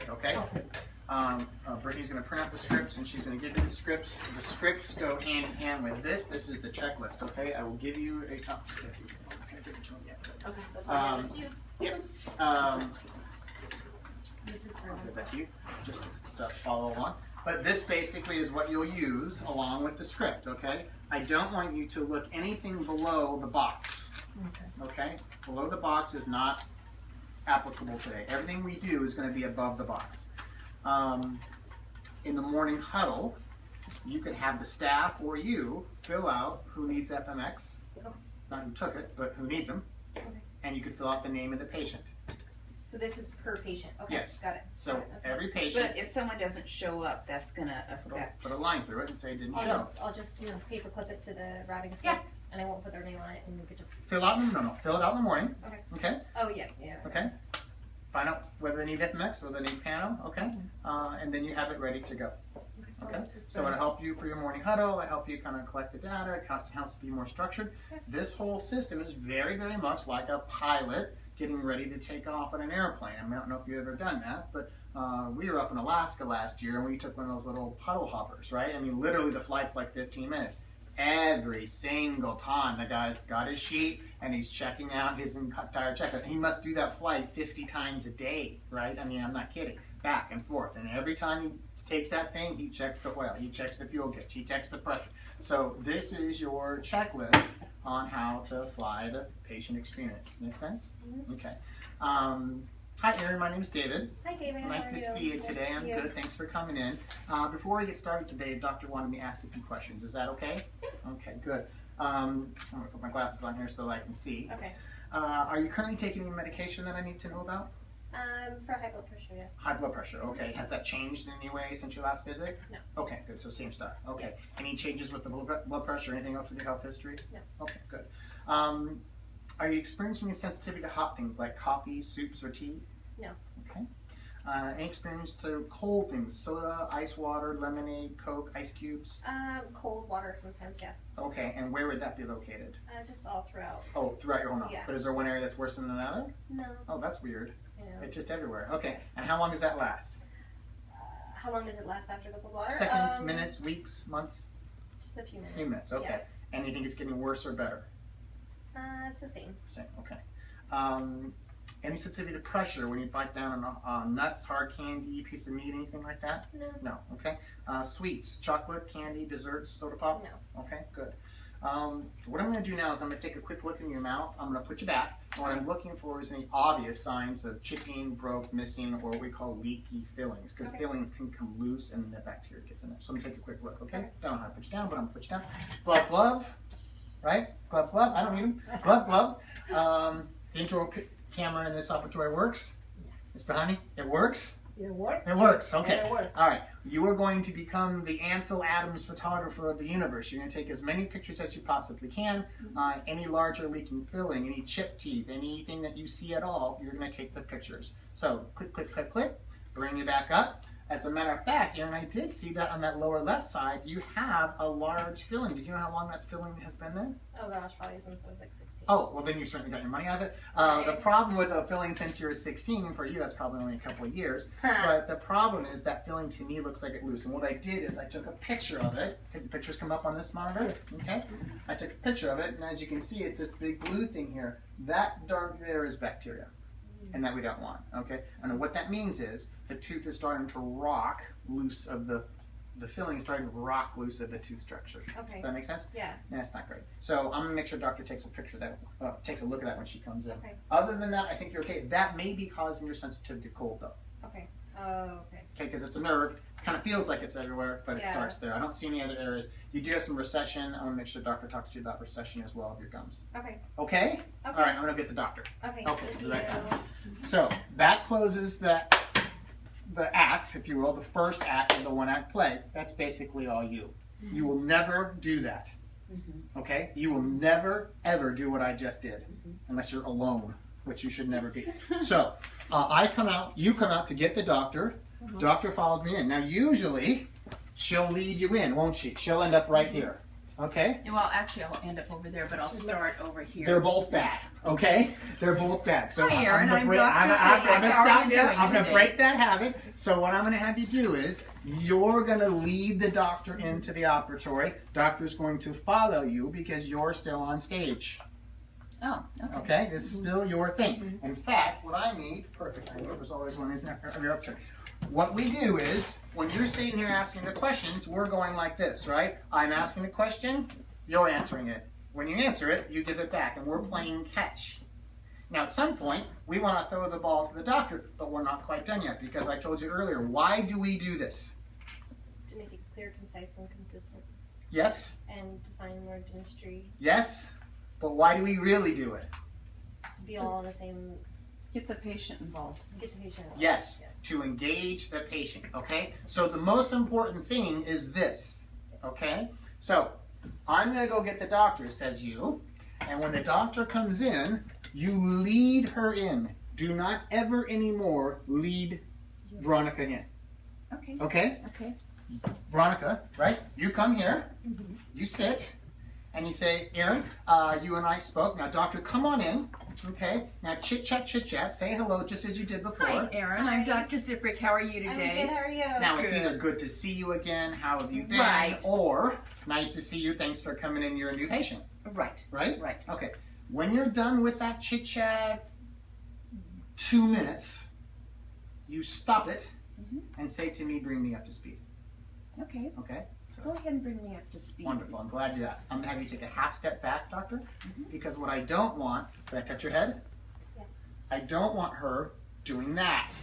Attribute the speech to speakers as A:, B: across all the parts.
A: okay? Brittany's going to print out the scripts and she's going to give you the scripts. The scripts go hand in hand with this. This is the checklist, okay? I will give you a copy. I'm not going to give it to him yet.
B: Okay, that's fine. That's you.
A: Yep.
B: This is for
A: I'll give that to you, just to follow along. But this basically is what you'll use along with the script, okay? I don't want you to look anything below the box, okay? Below the box is not applicable today. Everything we do is going to be above the box. In the morning huddle, you could have the staff or you fill out who needs FMX, not who took it, but who needs them, and you could fill out the name of the patient.
B: So this is per patient. Okay,
A: yes.
B: Got it.
A: So every patient.
C: But if someone doesn't show up, that's going to affect.
A: Put a line through it and say it didn't show.
B: I'll just paper clip it to the routing stuff, and I won't put their name on it, and you could just
A: fill out. No. Fill it out in the morning. Okay.
B: Oh yeah.
A: Okay. Find out whether they need FMX or they need Pano. Okay. And then you have it ready to go. Okay. So it'll help you for your morning huddle. It'll help you kind of collect the data. It helps to be more structured. This whole system is very, very much like a pilot getting ready to take off on an airplane. I don't know if you've ever done that, but we were up in Alaska last year and we took one of those little puddle hoppers, right? I mean, literally the flight's like 15 minutes. Every single time the guy's got his sheet and he's checking out his entire checklist. He must do that flight 50 times a day, right? I mean, I'm not kidding. Back and forth. And every time he takes that thing, he checks the oil, he checks the fuel gauge, he checks the pressure. So this is your checklist on how to fly the patient experience. Make sense? Okay. Hi, Erin. My name is David.
B: Hi, David.
A: Nice to see you today. I'm good. Thanks for coming in. Before we get started today, the doctor wanted me to ask a few questions. Is that okay? Okay, good. I'm going to put my glasses on here so I can see.
B: Okay.
A: Are you currently taking any medication that I need to know about?
B: For high blood pressure, yes.
A: High blood pressure, okay. Has that changed in any way since your last visit?
B: No.
A: Okay, good. So same stuff. Okay.
B: Yes.
A: Any changes with the blood pressure? Anything else with your health history?
B: No.
A: Okay, good. Are you experiencing a sensitivity to hot things like coffee, soups, or tea?
B: No.
A: Okay. Any experience to cold things? Soda, ice water, lemonade, Coke, ice cubes?
B: Cold water sometimes, yeah.
A: Okay, and where would that be located?
B: Just all throughout.
A: Oh, throughout your whole mouth.
B: Yeah.
A: But is there one area that's worse than another?
B: No.
A: Oh, that's weird.
B: Yeah.
A: It's just everywhere. Okay, and how long does that last?
B: How long does it last after the cold water?
A: Seconds, minutes, weeks, months?
B: Just a few minutes.
A: A few minutes, okay.
B: Yeah.
A: And you think it's getting worse or better?
B: It's the same.
A: Same, okay. Any sensitivity to pressure when you bite down on nuts, hard candy, piece of meat, anything like that?
B: No.
A: No, okay. Sweets, chocolate, candy, desserts, soda pop?
B: No.
A: Okay, good. What I'm going to do now is I'm going to take a quick look in your mouth. I'm going to put you back. And what I'm looking for is any obvious signs of chipping, broke, missing, or what we call leaky fillings. Because fillings can come loose and the bacteria gets in there. So I'm going to take a quick look, okay? Don't know how to put you down, but I'm going to put you down. Glove, right? Glove. I don't need them. Glove. The intro camera in this operatory works? Yes. It's behind me? It works?
D: It works.
A: It works, okay.
D: Yeah, it works.
A: All right. You are going to become the Ansel Adams photographer of the universe. You're going to take as many pictures as you possibly can. Any large or leaking filling, any chipped teeth, anything that you see at all, you're going to take the pictures. So click, click, click, click. Bring you back up. As a matter of fact, Aaron, I did see that on that lower left side, you have a large filling. Did you know how long that filling has been there?
B: Oh gosh, probably since I was like 16.
A: Oh, well then you certainly got your money out of it. The problem with a filling since you're 16, for you that's probably only a couple of years, but the problem is that filling to me looks like it loose. And what I did is I took a picture of it. Okay, the pictures come up on this monitor, okay? I took a picture of it, and as you can see, it's this big blue thing here. That dark there is bacteria, and that we don't want, okay? And what that means is the tooth is starting to rock loose of the filling is starting to rock loose of the tooth structure.
B: Okay.
A: Does that make sense?
B: Yeah.
A: That's not great. So I'm gonna make sure doctor takes a picture of that, takes a look at that when she comes in.
B: Okay.
A: Other than that, I think you're okay. That may be causing your sensitivity to cold though.
B: Okay. Oh, okay.
A: Okay, because it's a nerve. Kind of feels like it's everywhere, but it starts there. I don't see any other areas. You do have some recession. I want to make sure doctor talks to you about recession as well of your gums.
B: Okay.
A: Okay?
B: Okay.
A: All right, I'm gonna get the doctor.
B: Okay.
A: Okay,
B: Thank
A: be right
B: you.
A: back. So that closes the act, if you will, the first act of the one-act play. That's basically all you. You will never do that. Okay? You will never, ever do what I just did, unless you're alone, which you should never be. So I come out, you come out to get the doctor. Doctor follows me in. Now usually, she'll lead you in, won't she? She'll end up right here. Okay?
C: Well, actually, I'll end up over there, but I'll start over here.
A: They're both bad, okay? They're both bad. So
C: Hi, Erin. I'm Dr.
A: I'm
C: Siddick. How are you doing
A: I'm going to
C: today?
A: break that habit. So what I'm going to have you do is you're going to lead the doctor into the operatory. Doctor's going to follow you because you're still on stage.
C: Oh, okay.
A: Okay? This is still your thing. In fact, what I need, perfect. I know there's always one isn't your upturn. What we do is, when you're sitting here asking the questions, we're going like this, right? I'm asking the question, you're answering it. When you answer it, you give it back, and we're playing catch. Now, at some point, we want to throw the ball to the doctor, but we're not quite done yet, because I told you earlier, why do we do this?
B: To make it clear, concise, and consistent.
A: Yes?
B: And define word dentistry.
A: Yes? But why do we really do it?
B: To be all on the same.
C: Get the patient involved.
B: Get the patient.
A: Yes, to engage the patient, okay? So the most important thing is this, okay? So, I'm going to go get the doctor, says you, and when the doctor comes in, you lead her in. Do not ever anymore lead Veronica in,
C: Okay.
A: okay?
C: Okay.
A: Veronica, right? You come here, you sit, and you say, Erin, you and I spoke. Now, doctor, come on in, okay? Now, chit-chat, say hello just as you did before.
C: Hi, Erin. I'm Dr. Ziprick. How are you
B: I'm
C: today?
B: good. How are you?
A: Now, it's
C: Good.
A: either good to see you again, how have you been,
C: Right.
A: or nice to see you, thanks for coming in, you're a new patient,
C: Right.
A: right?
C: Right.
A: Okay. When you're done with that chit-chat, 2 minutes, you stop it and say to me, bring me up to speed,
C: Okay.
A: okay? So,
C: Go ahead and bring me up to speed.
A: wonderful, I'm glad you asked. I'm gonna have you take a half step back, doctor, because what I don't want, can I touch your head?
B: Yeah.
A: I don't want her doing that.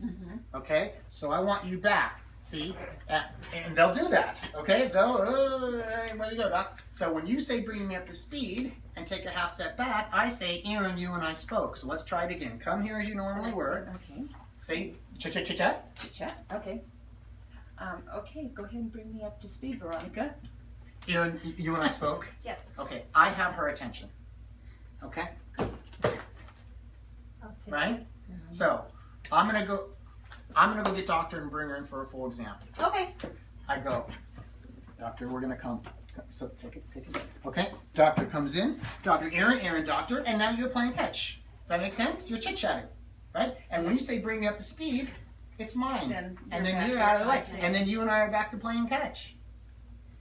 C: Mm-hmm.
A: Okay, so I want you back. See, and they'll do that. Okay, they'll. Hey, where you go, doc? So when you say bring me up to speed and take a half step back, I say, Erin, you and I spoke. So let's try it again. Come here as you normally were.
C: Okay.
A: Say chit-chat.
C: Chit-chat. Okay. Okay, go ahead and bring me up to speed, Veronica.
A: Erin, you and I spoke.
B: Yes.
A: Okay, I have her attention. Okay,
B: I'll take
A: right?
B: it.
A: So I'm gonna go get doctor and bring her in for a full exam.
B: Okay.
A: I go, doctor, we're gonna come. So take it. Okay, doctor comes in, Dr. Erin, doctor, and now you're playing catch. Does that make sense? You're chit-chatting, right? And when you say bring me up to speed, it's mine.
C: Then
A: And
C: you're
A: then
C: back
A: you're
C: to
A: out of the way.
C: catching.
A: And then you and I are back to playing catch.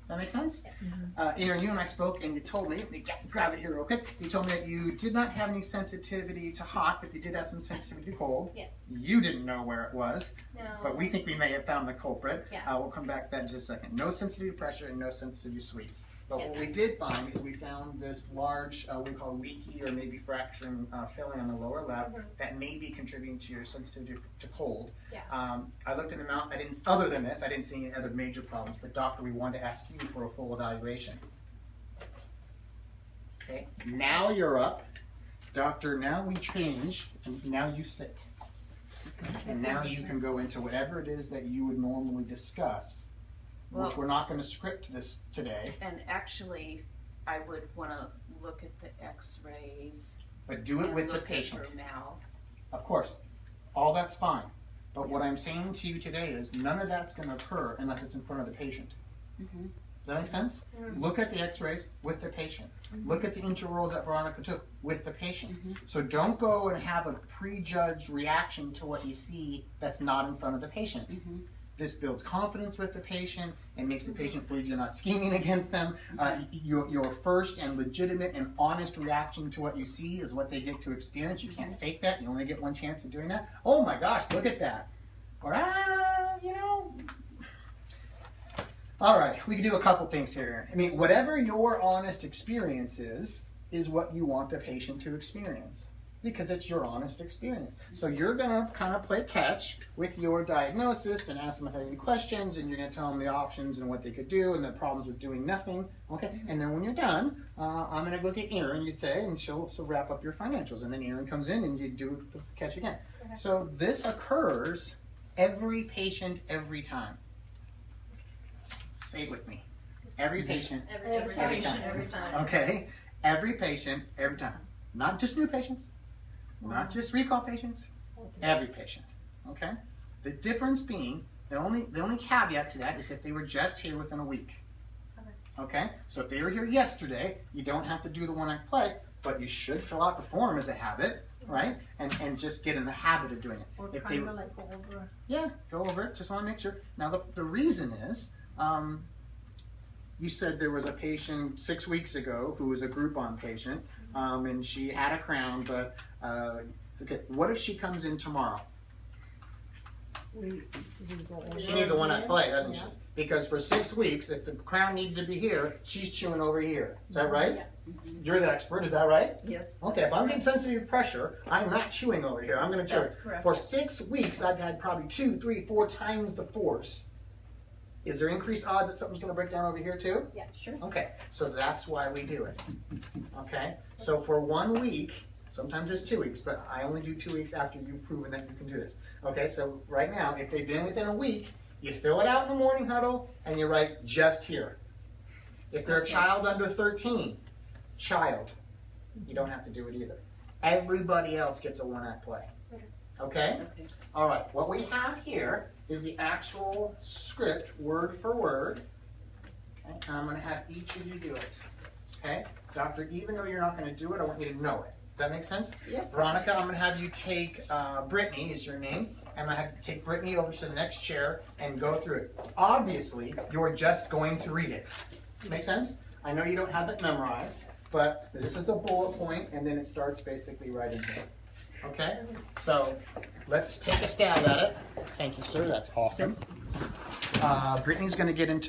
A: Does that make sense?
B: Yes.
A: Erin, you and I spoke, and you told me, let me grab it here real quick. You told me that you did not have any sensitivity to hot, but you did have some sensitivity to cold.
B: Yes.
A: You didn't know where it was,
B: No.
A: but we think we may have found the culprit.
B: Yeah.
A: We'll come back to that in just a second. No sensitivity to pressure and no sensitivity to sweets. But
B: Yes.
A: what we did find is we found this large, we call leaky or maybe fracturing filling on the lower left that may be contributing to your sensitivity to cold.
B: Yeah.
A: I looked in the mouth. Other than this, I didn't see any other major problems. But doctor, we wanted to ask you for a full evaluation. Okay. Now you're up, doctor. Now we change, and now you sit. And now you can go into whatever it is that you would normally discuss, which
C: Well-
A: we're not going to script this today,
C: And actually, I would want to look at the x-rays.
A: but do it
C: and
A: with the
C: look at
A: patient.
C: her mouth.
A: Of course, all that's fine. But what I'm saying to you today is none of that's going to occur unless it's in front of the patient.
C: Mm-hmm.
A: Does that make sense?
B: Mhm.
A: Look at the x-rays with the patient. Look at the intraorals that Veronica took with the patient.
C: Mhm.
A: So don't go and have a prejudged reaction to what you see that's not in front of the patient.
C: Mhm.
A: This builds confidence with the patient and makes the patient believe you're not scheming against them. Your first and legitimate and honest reaction to what you see is what they get to experience. You can't fake that. You only get one chance of doing that. Oh my gosh, look at that. Or, All right, we can do a couple things here. I mean, whatever your honest experience is what you want the patient to experience. Because it's your honest experience. So you're going to kind of play catch with your diagnosis and ask them if they have any questions, and you're going to tell them the options and what they could do and the problems with doing nothing. Okay, and then when you're done, I'm going to look at Erin, you say, and she'll wrap up your financials. And then Erin comes in and you do the catch again.
B: Okay.
A: So this occurs every patient, every time. Say it with me. Every patient,
B: Every
A: Every
B: time.
A: time.
B: Every time.
A: okay? Every patient, every time. Not just new patients, not just recall patients, every patient, okay? The difference being, the only caveat to that is if they were just here within a week. Okay, so if they were here yesterday, you don't have to do the one-act play, but you should fill out the form as a habit, right? And just get in the habit of doing it.
D: Or
A: If
D: kind of like go over.
A: Yeah, go over it. Just want to make sure. Now, the reason is, you said there was a patient 6 weeks ago who was a Groupon patient, and she had a crown, but okay. What if she comes in tomorrow?
D: We go over.
A: She needs a one-act play, doesn't
D: Yeah.
A: she? Because for 6 weeks, if the crown needed to be here, she's chewing over here. Is that right?
B: Yeah.
A: You're the expert. Is that right?
C: Yes.
A: Okay, if I'm getting sensitive pressure, I'm not chewing over here. I'm going to chew.
C: That's correct.
A: For 6 weeks, I've had probably 2, 3, 4 times the force. Is there increased odds that something's going to break down over here too?
B: Yeah, sure.
A: Okay, so that's why we do it. Okay, so for 1 week, sometimes it's 2 weeks, but I only do 2 weeks after you've proven that you can do this. Okay, so right now, if they've been within a week, you fill it out in the morning huddle and you write just here. If they're a child under 13, child, you don't have to do it either. Everybody else gets a one-act play. Okay?
C: Okay.
A: All right, what we have here is the actual script, word for word. Okay, and I'm going to have each of you do it. Okay? Doctor, even though you're not going to do it, I want you to know it. Does that make sense?
C: Yes.
A: Veronica, I'm going to have you take Brittany, is your name, and I'm going to have you take Brittany over to the next chair and go through it. Obviously, you're just going to read it. Make sense? I know you don't have it memorized, but this is a bullet point, and then it starts basically right in here. Okay? So let's take a stab at it. Thank you, sir. That's awesome. Brittany's going to get into the